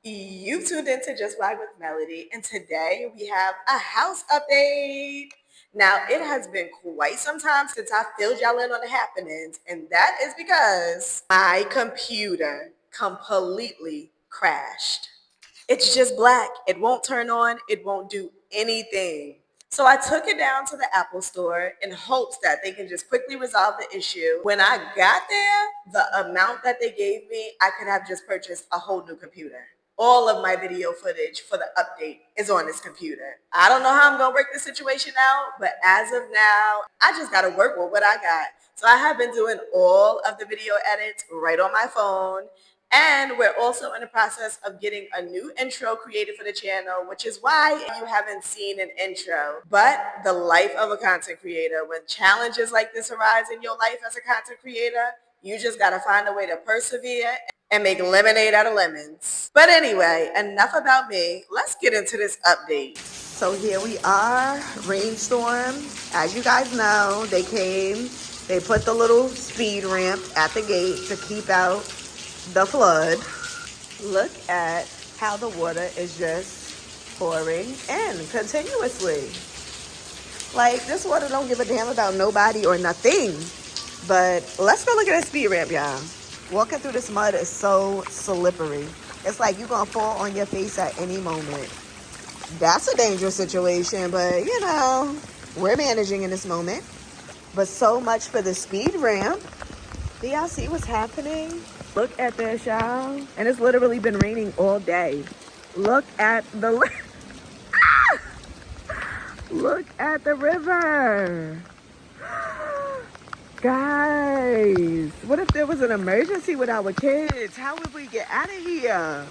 You tuned into Just Vibe with Melody, and today we have a house update. Now, it has been quite some time since I filled y'all in on the happenings, and that is because my computer completely crashed. It's just black. It won't turn on. It won't do anything. So I took it down to the Apple store in hopes that they can just quickly resolve the issue. When I got there, the amount that they gave me, I could have just purchased a whole new computer. All of my video footage for the update is on this computer. I don't know how I'm going to work this situation out, but as of now, I just got to work with what I got. So I have been doing all of the video edits right on my phone. And we're also in the process of getting a new intro created for the channel, which is why you haven't seen an intro. But the life of a content creator, when challenges like this arise in your life as a content creator, you just got to find a way to persevere and make lemonade out of lemons. But anyway, enough about me. Let's get into this update. So here we are, rainstorm. As you guys know, they came, they put the little speed ramp at the gate to keep out the flood. Look at how the water is just pouring in continuously. Like, this water don't give a damn about nobody or nothing. But let's go look at that speed ramp, y'all. Walking through this mud is so slippery. It's like you're gonna fall on your face at any moment. That's a dangerous situation, but you know, we're managing in this moment. But so much for the speed ramp. Do y'all see what's happening? Look at this, y'all. And it's literally been raining all day. Look at the Look at the river. Guys, what if there was an emergency with our kids? How would we get out of here?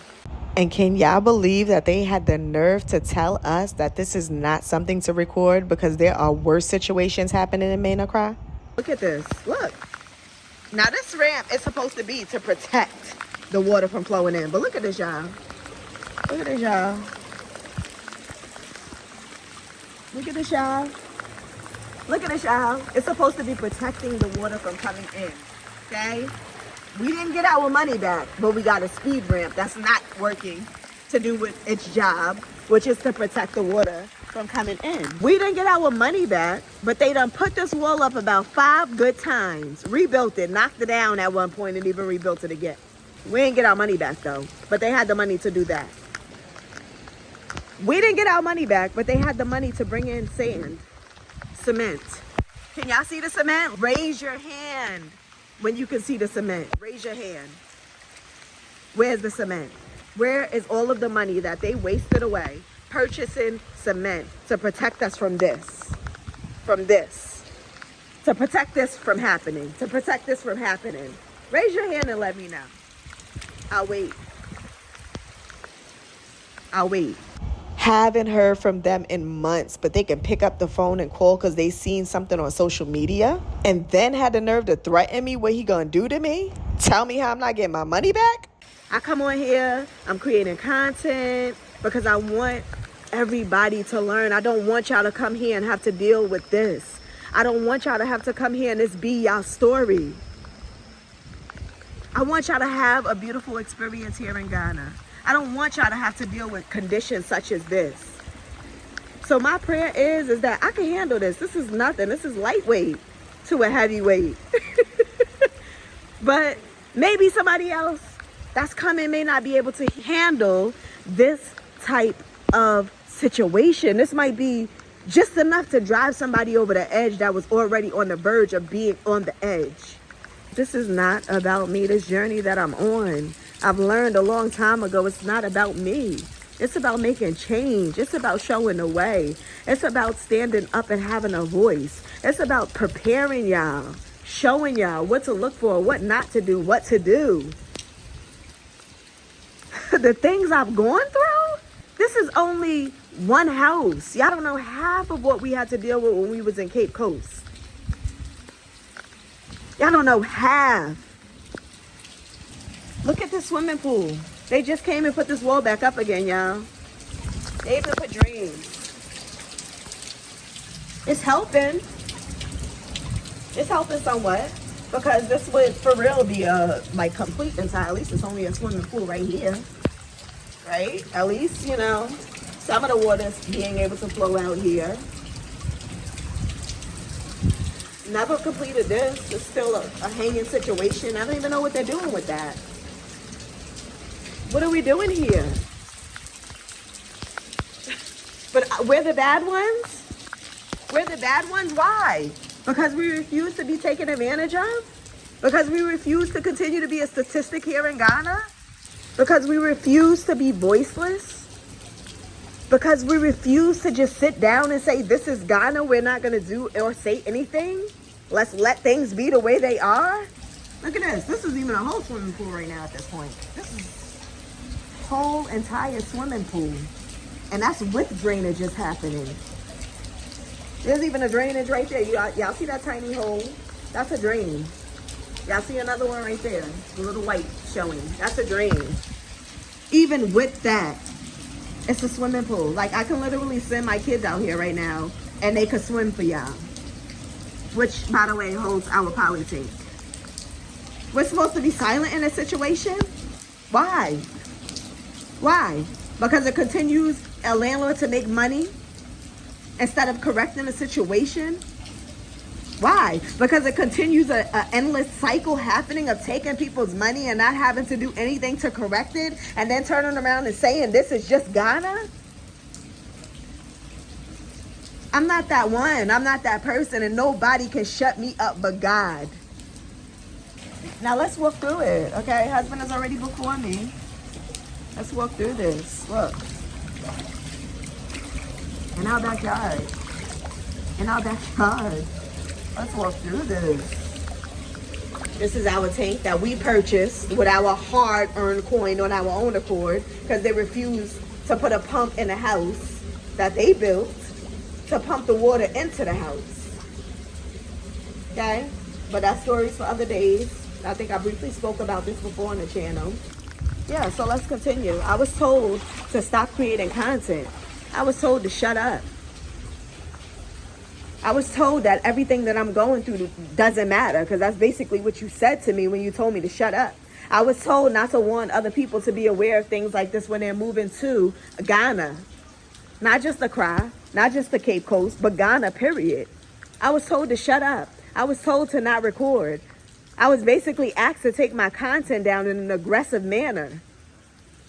And can y'all believe that they had the nerve to tell us that this is not something to record because there are worse situations happening in Maine Accra? Look at this. Look. Now, this ramp is supposed to be to protect the water from flowing in. But look at this, y'all. Look at this, y'all. Look at this, y'all. Look at this, y'all. It's supposed to be protecting the water from coming in, okay? We didn't get our money back, but we got a speed ramp that's not working to do with its job, which is to protect the water from coming in. We didn't get our money back, but they done put this wall up about 5 good times, rebuilt it, knocked it down at one point, and even rebuilt it again. We didn't get our money back, though, but they had the money to do that. We didn't get our money back, but they had the money to bring in sand. Cement. Can y'all see the cement? Raise your hand when you can see the cement. Raise your hand. Where's the cement? Where is all of the money that they wasted away purchasing cement to protect us from this? To protect this from happening. To protect this from happening. Raise your hand and let me know. I'll wait. Haven't heard from them in months, but they can pick up the phone and call because they seen something on social media and then had the nerve to threaten me what he gonna do to me? Tell me how I'm not getting my money back? I come on here, I'm creating content because I want everybody to learn. I don't want y'all to come here and have to deal with this. I don't want y'all to have to come here and this be y'all story. I want y'all to have a beautiful experience here in Ghana. I don't want y'all to have to deal with conditions such as this. So my prayer is that I can handle this. This is nothing. This is lightweight to a heavyweight. But maybe somebody else that's coming may not be able to handle this type of situation. This might be just enough to drive somebody over the edge that was already on the verge of being on the edge. This is not about me, this journey that I'm on. I've learned a long time ago, it's not about me. It's about making change. It's about showing the way. It's about standing up and having a voice. It's about preparing y'all, showing y'all what to look for, what not to do, what to do. The things I've gone through, this is only one house. Y'all don't know half of what we had to deal with when we was in Cape Coast. Y'all don't know half. Look at the swimming pool. They just came and put this wall back up again, y'all. They even put drains. It's helping. It's helping somewhat because this would for real be a like complete inside. At least it's only a swimming pool right here. right? At least, you know, some of the water's being able to flow out here. Never completed this. It's still a hanging situation. I don't even know what they're doing with that. What are we doing here? But we're the bad ones? We're the bad ones? Why? Because we refuse to be taken advantage of? Because we refuse to continue to be a statistic here in Ghana? Because we refuse to be voiceless? Because we refuse to just sit down and say, this is Ghana, we're not going to do or say anything? Let's let things be the way they are? Look at this. This is even a whole swimming pool right now at this point. This is a whole entire swimming pool. And that's with drainage is happening. There's even a drainage right there. Y'all see that tiny hole? That's a drain. Y'all see another one right there? The little white showing. That's a drain. Even with that, it's a swimming pool. Like, I can literally send my kids out here right now and they could swim for y'all. Which, by the way, holds our power tank. We're supposed to be silent in a situation? Why? Why? Because it continues a landlord to make money instead of correcting a situation? Why? Because it continues an endless cycle happening of taking people's money and not having to do anything to correct it, and then turning around and saying this is just Ghana? I'm not that one. I'm not that person, and nobody can shut me up but God. Now let's walk through it, okay? Husband is already before me. Let's walk through this. Look. In our backyard. In our backyard. Let's walk through this. This is our tank that we purchased with our hard-earned coin on our own accord because they refused to put a pump in the house that they built to pump the water into the house. Okay? But that's stories for other days. I think I briefly spoke about this before on the channel. Yeah, so let's continue. I was told to stop creating content. I was told to shut up. I was told that everything that I'm going through doesn't matter because that's basically what you said to me when you told me to shut up. I was told not to warn other people to be aware of things like this when they're moving to Ghana. Not just Accra, not just the Cape Coast, but Ghana, period. I was told to shut up. I was told to not record. I was basically asked to take my content down in an aggressive manner.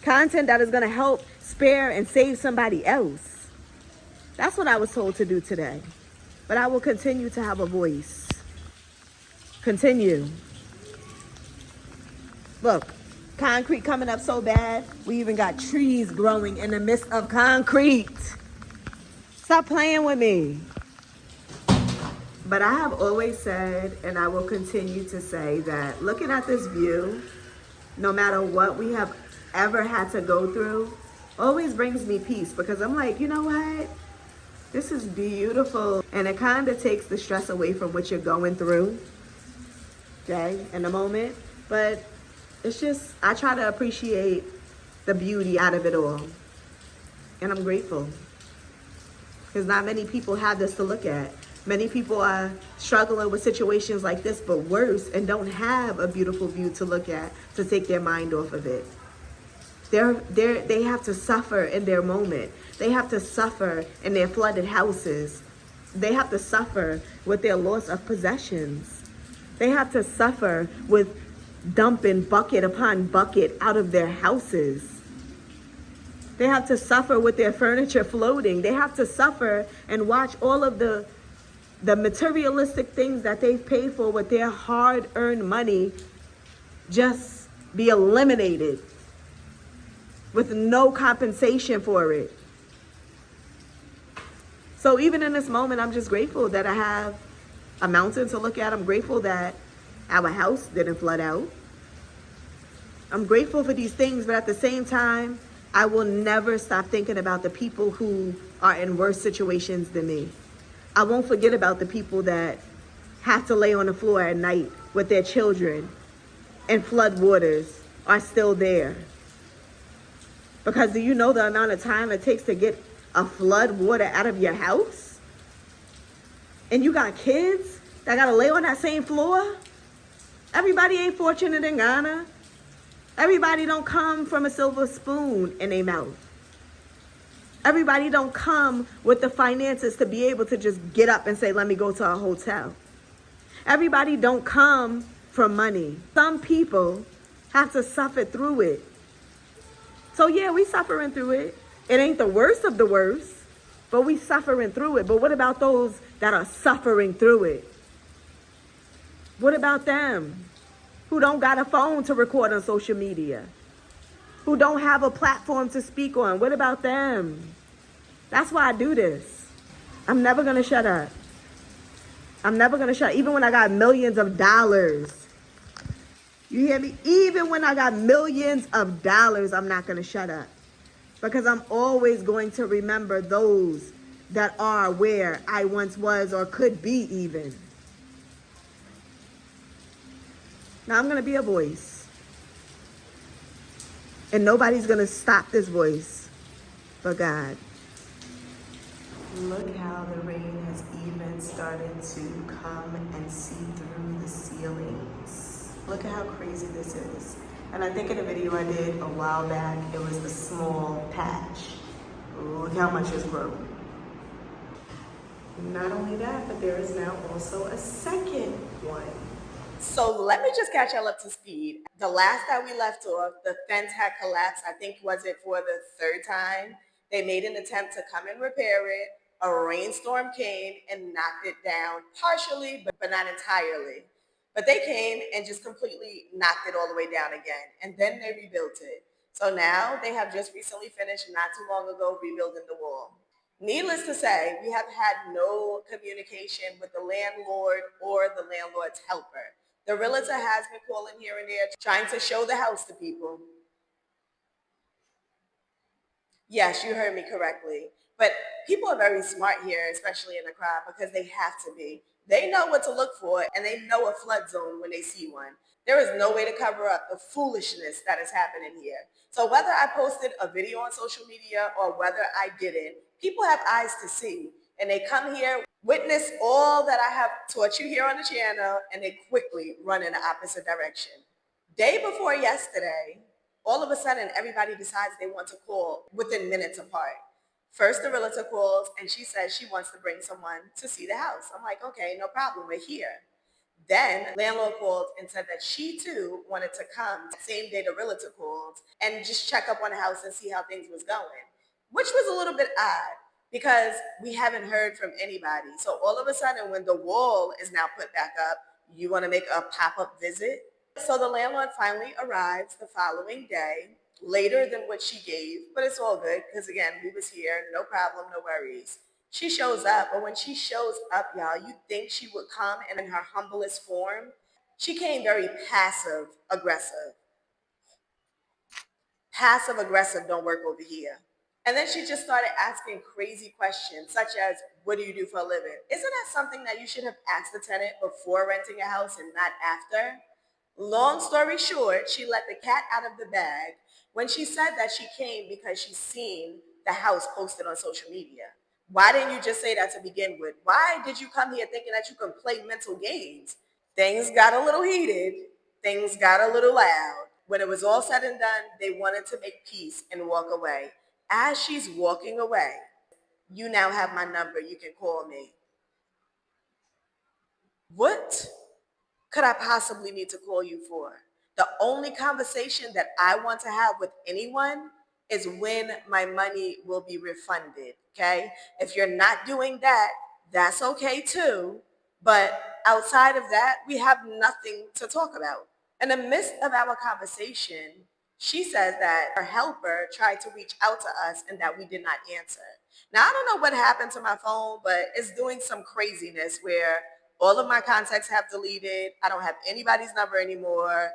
Content that is going to help spare and save somebody else. That's what I was told to do today. But I will continue to have a voice. Continue. Look, concrete coming up so bad, we even got trees growing in the midst of concrete. Stop playing with me. But I have always said, and I will continue to say, that looking at this view, no matter what we have ever had to go through, always brings me peace because I'm like, you know what? This is beautiful. And it kind of takes the stress away from what you're going through, okay, in the moment. But it's just, I try to appreciate the beauty out of it all. And I'm grateful. Because not many people have this to look at. Many people are struggling with situations like this, but worse, and don't have a beautiful view to look at to take their mind off of it. They have to suffer in their moment. They have to suffer in their flooded houses. They have to suffer with their loss of possessions. They have to suffer with dumping bucket upon bucket out of their houses. They have to suffer with their furniture floating. They have to suffer and watch all of the materialistic things that they've paid for with their hard-earned money just be eliminated with no compensation for it. So even in this moment, I'm just grateful that I have a mountain to look at. I'm grateful that our house didn't flood out. I'm grateful for these things, but at the same time, I will never stop thinking about the people who are in worse situations than me. I won't forget about the people that have to lay on the floor at night with their children and flood waters are still there. Because do you know the amount of time it takes to get a flood water out of your house? And you got kids that gotta lay on that same floor? Everybody ain't fortunate in Ghana. Everybody don't come from a silver spoon in their mouth. Everybody don't come with the finances to be able to just get up and say, let me go to a hotel. Everybody don't come from money. Some people have to suffer through it. So yeah, we suffering through it. It ain't the worst of the worst, but we suffering through it. But what about those that are suffering through it? What about them who don't got a phone to record on social media? Who don't have a platform to speak on? What about them? That's why I do this. I'm never going to shut up. I'm never going to shut up. Even when I got millions of dollars. You hear me? Even when I got millions of dollars, I'm not going to shut up. Because I'm always going to remember those that are where I once was or could be even. Now I'm going to be a voice. And nobody's going to stop this voice but God. Look how the rain has even started to come and see through the ceilings. Look at how crazy this is. And I think in a video I did a while back, it was the small patch. Look how much has grown. Not only that, but there is now also a second one. So let me just catch y'all up to speed. The last that we left off, the fence had collapsed. I think was it for the third time. They made an attempt to come and repair it. A rainstorm came and knocked it down partially, but not entirely. But they came and just completely knocked it all the way down again. And then they rebuilt it. So now they have just recently finished, not too long ago, rebuilding the wall. Needless to say, we have had no communication with the landlord or the landlord's helper. The realtor has been calling here and there, trying to show the house to people. Yes, you heard me correctly. But people are very smart here, especially in the crowd, because they have to be. They know what to look for, and they know a flood zone when they see one. There is no way to cover up the foolishness that is happening here. So whether I posted a video on social media or whether I didn't, people have eyes to see. And they come here, witness all that I have taught you here on the channel, and they quickly run in the opposite direction. Day before yesterday, all of a sudden, everybody decides they want to call within minutes apart. First, the realtor calls and she says she wants to bring someone to see the house. I'm like, okay, no problem, we're here. Then landlord called and said that she too wanted to come the same day the realtor called and just check up on the house and see how things was going, which was a little bit odd because we haven't heard from anybody. So all of a sudden, when the wall is now put back up, you want to make a pop-up visit? So the landlord finally arrives the following day, later than what she gave, but it's all good because again, we was here, no problem, no worries. She shows up, but when she shows up, y'all, you think she would come in her humblest form. She came very passive aggressive. Passive aggressive don't work over here. And then she just started asking crazy questions, such as, what do you do for a living? Isn't that something that you should have asked the tenant before renting a house and not after? Long story short, she let the cat out of the bag when she said that she came because she's seen the house posted on social media. Why didn't you just say that to begin with? Why did you come here thinking that you can play mental games? Things got a little heated. Things got a little loud. When it was all said and done, they wanted to make peace and walk away. As she's walking away, you now have my number. You can call me. What could I possibly need to call you for? The only conversation that I want to have with anyone is when my money will be refunded, okay? If you're not doing that, that's okay too. But outside of that, we have nothing to talk about. In the midst of our conversation, she says that her helper tried to reach out to us and that we did not answer. Now, I don't know what happened to my phone, but it's doing some craziness where all of my contacts have deleted. I don't have anybody's number anymore.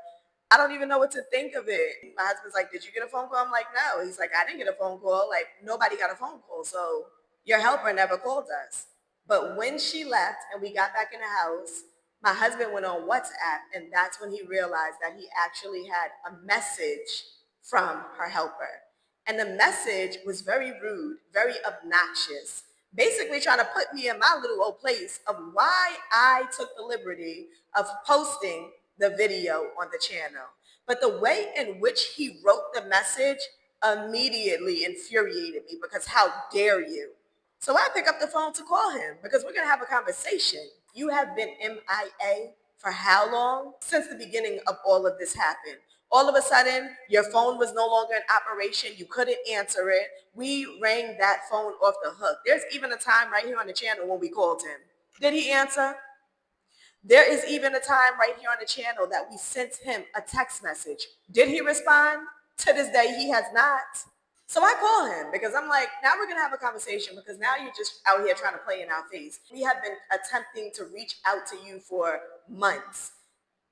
I don't even know what to think of it. My husband's like, did you get a phone call? I'm like, no. He's like, I didn't get a phone call. Like, nobody got a phone call. So your helper never called us. But when she left and we got back in the house, my husband went on WhatsApp, and that's when he realized that he actually had a message from her helper. And the message was very rude, very obnoxious, basically trying to put me in my little old place of why I took the liberty of posting the video on the channel. But the way in which he wrote the message immediately infuriated me because how dare you? So I pick up the phone to call him because we're going to have a conversation. You have been MIA for how long? Since the beginning of all of this happened. All of a sudden, your phone was no longer in operation. You couldn't answer it. We rang that phone off the hook. There's even a time right here on the channel when we called him. Did he answer? There is even a time right here on the channel that we sent him a text message. Did he respond? To this day, he has not. So I call him because I'm like, now we're going to have a conversation because now you're just out here trying to play in our face. We have been attempting to reach out to you for months.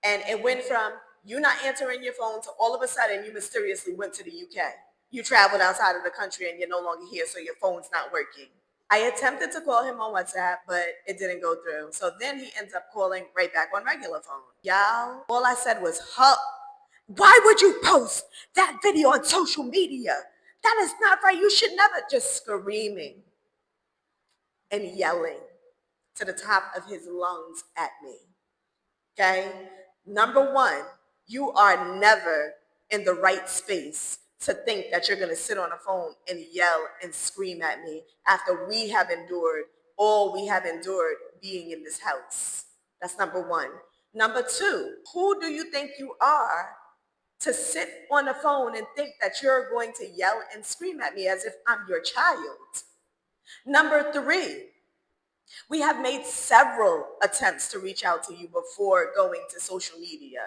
And it went from you not answering your phone to all of a sudden you mysteriously went to the UK. You traveled outside of the country and you're no longer here, so your phone's not working. I attempted to call him on WhatsApp, but it didn't go through. So then he ends up calling right back on regular phone. Y'all, all I said was, huh, why would you post that video on social media? That is not right. You should never. Just screaming and yelling to the top of his lungs at me. Okay? Number one, you are never in the right space to think that you're going to sit on a phone and yell and scream at me after we have endured all we have endured being in this house. That's number one. Number two, who do you think you are to sit on the phone and think that you're going to yell and scream at me as if I'm your child? Number three, we have made several attempts to reach out to you before going to social media.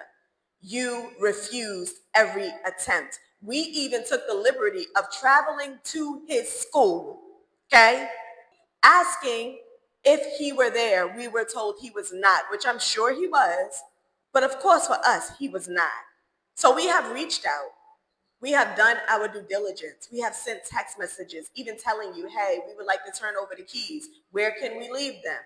You refused every attempt. We even took the liberty of traveling to his school, okay? Asking if he were there. We were told he was not, which I'm sure he was. But of course, for us, he was not. So we have reached out. We have done our due diligence. We have sent text messages, even telling you, hey, we would like to turn over the keys. Where can we leave them?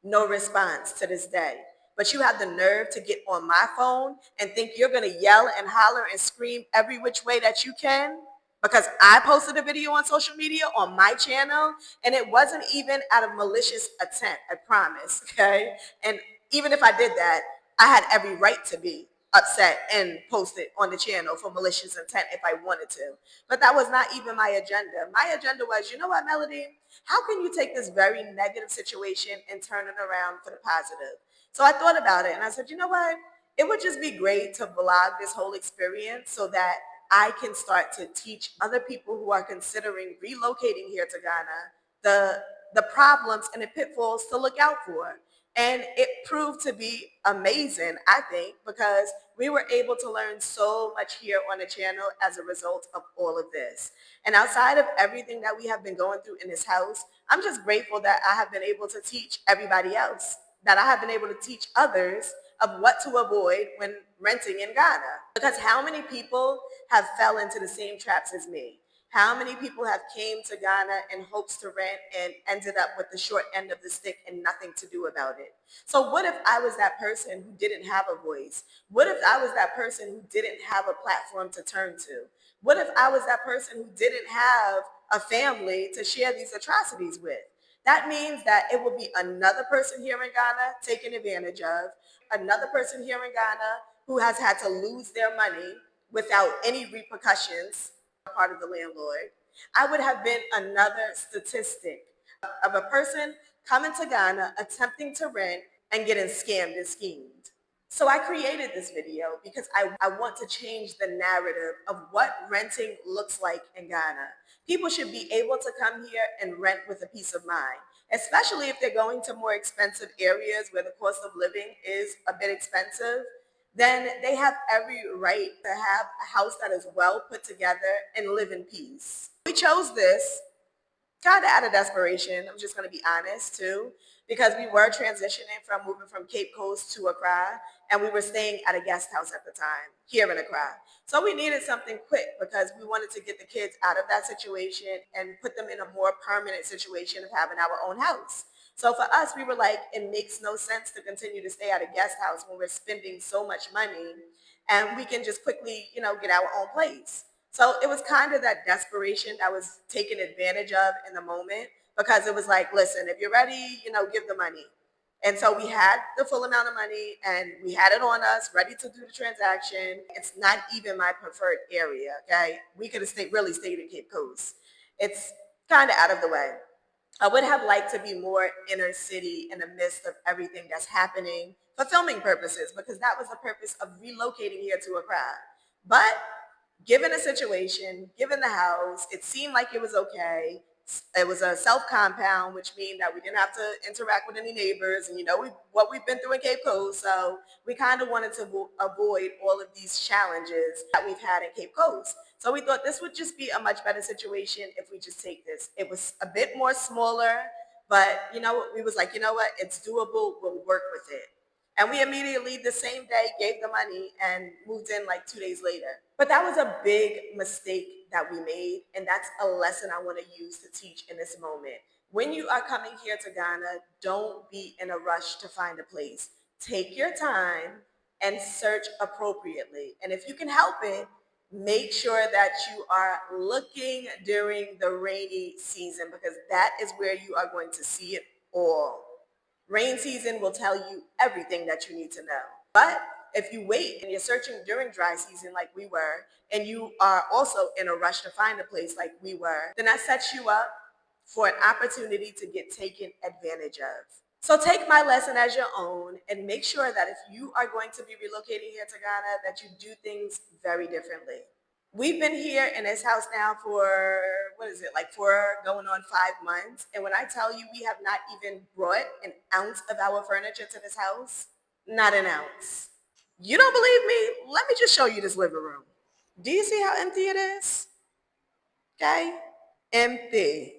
No response to this day. But you have the nerve to get on my phone and think you're going to yell and holler and scream every which way that you can? Because I posted a video on social media on my channel, and it wasn't even out of malicious intent, I promise, okay? And even if I did that, I had every right to be upset and post it on the channel for malicious intent if I wanted to. But that was not even my agenda. My agenda was, you know what, Melody? How can you take this very negative situation and turn it around for the positive? So I thought about it and I said, you know what? It would just be great to vlog this whole experience so that I can start to teach other people who are considering relocating here to Ghana the problems and the pitfalls to look out for. And it proved to be amazing, I think, because we were able to learn so much here on the channel as a result of all of this. And outside of everything that we have been going through in this house, I'm just grateful that I have been able to teach everybody else, that I have been able to teach others of what to avoid when renting in Ghana. Because how many people have fell into the same traps as me? How many people have came to Ghana in hopes to rent and ended up with the short end of the stick and nothing to do about it? So what if I was that person who didn't have a voice? What if I was that person who didn't have a platform to turn to? What if I was that person who didn't have a family to share these atrocities with? That means that it will be another person here in Ghana taken advantage of, another person here in Ghana who has had to lose their money without any repercussions part of the landlord. I would have been another statistic of a person coming to Ghana, attempting to rent, and getting scammed and schemed. So I created this video because I want to change the narrative of what renting looks like in Ghana. People should be able to come here and rent with a peace of mind, especially if they're going to more expensive areas where the cost of living is a bit expensive. Then they have every right to have a house that is well put together and live in peace. We chose this kind of out of desperation. I'm just going to be honest too, because we were transitioning from moving from Cape Coast to Accra, and we were staying at a guest house at the time here in Accra. So we needed something quick because we wanted to get the kids out of that situation and put them in a more permanent situation of having our own house. So for us, we were like, it makes no sense to continue to stay at a guest house when we're spending so much money and we can just quickly, get our own place. So it was kind of that desperation that was taken advantage of in the moment because it was like, listen, if you're ready, give the money. And so we had the full amount of money and we had it on us, ready to do the transaction. It's not even my preferred area, okay? We could have really stayed in Cape Coast. It's kind of out of the way. I would have liked to be more inner city in the midst of everything that's happening for filming purposes, because that was the purpose of relocating here to Accra. But given the situation, given the house, it seemed like it was okay. It was a self compound, which means that we didn't have to interact with any neighbors, and what we've been through in Cape Coast. So we kind of wanted to avoid all of these challenges that we've had in Cape Coast. So we thought this would just be a much better situation if we just take this. It was a bit more smaller, but we was like, it's doable. We'll work with it. And we immediately, the same day, gave the money and moved in like 2 days later. But that was a big mistake that we made. And that's a lesson I want to use to teach in this moment. When you are coming here to Ghana, don't be in a rush to find a place. Take your time and search appropriately. And if you can help it, make sure that you are looking during the rainy season, because that is where you are going to see it all. Rain season will tell you everything that you need to know. But if you wait and you're searching during dry season like we were, and you are also in a rush to find a place like we were, then that sets you up for an opportunity to get taken advantage of. So take my lesson as your own and make sure that if you are going to be relocating here to Ghana, that you do things very differently. We've been here in this house now for, what is it, like 5 months. And when I tell you we have not even brought an ounce of our furniture to this house, not an ounce. You don't believe me? Let me just show you this living room. Do you see how empty it is? Okay? Empty.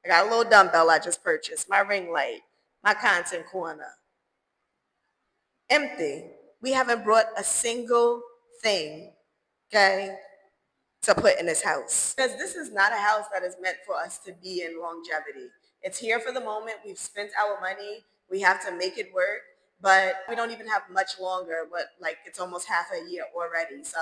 I got a little dumbbell I just purchased, my ring light, my content corner. Empty. We haven't brought a single thing, okay, to put in this house. Because this is not a house that is meant for us to be in longevity. It's here for the moment. We've spent our money. We have to make it work. But we don't even have much longer, but like it's almost half a year already. So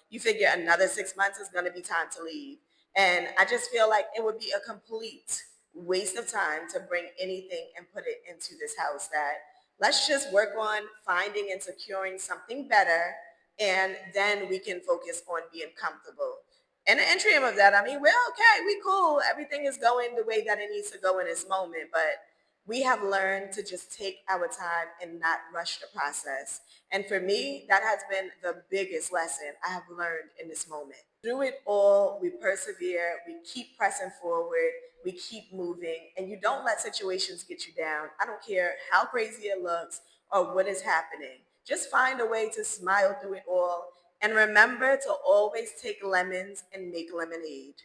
you figure another 6 months is going to be time to leave. And I just feel like it would be a complete waste of time to bring anything and put it into this house. That let's just work on finding and securing something better, and then we can focus on being comfortable. In the interim of that, I mean, we're okay, we cool. Everything is going the way that it needs to go in this moment, but we have learned to just take our time and not rush the process. And for me, that has been the biggest lesson I have learned in this moment. Through it all, we persevere, we keep pressing forward, we keep moving, and you don't let situations get you down. I don't care how crazy it looks or what is happening. Just find a way to smile through it all, and remember to always take lemons and make lemonade.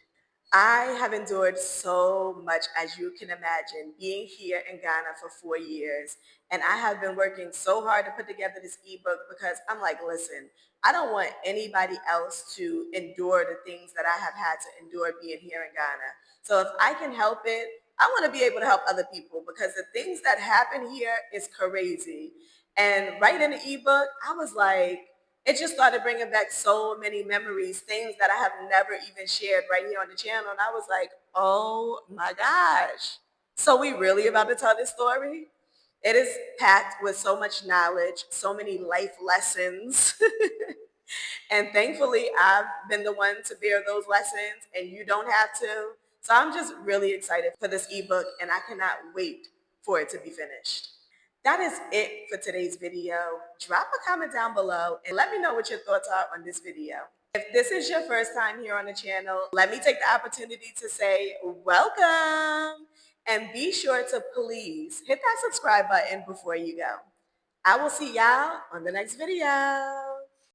I have endured so much, as you can imagine, being here in Ghana for 4 years. And I have been working so hard to put together this ebook because I'm like, listen, I don't want anybody else to endure the things that I have had to endure being here in Ghana. So if I can help it, I want to be able to help other people, because the things that happen here is crazy. And right in the ebook, I was like, it just started bringing back so many memories, things that I have never even shared right here on the channel. And I was like, oh my gosh. So we really about to tell this story? It is packed with so much knowledge, so many life lessons. And thankfully, I've been the one to bear those lessons, and you don't have to. So I'm just really excited for this ebook, and I cannot wait for it to be finished. That is it for today's video. Drop a comment down below and let me know what your thoughts are on this video. If this is your first time here on the channel, let me take the opportunity to say welcome, and be sure to please hit that subscribe button before you go. I will see y'all on the next video.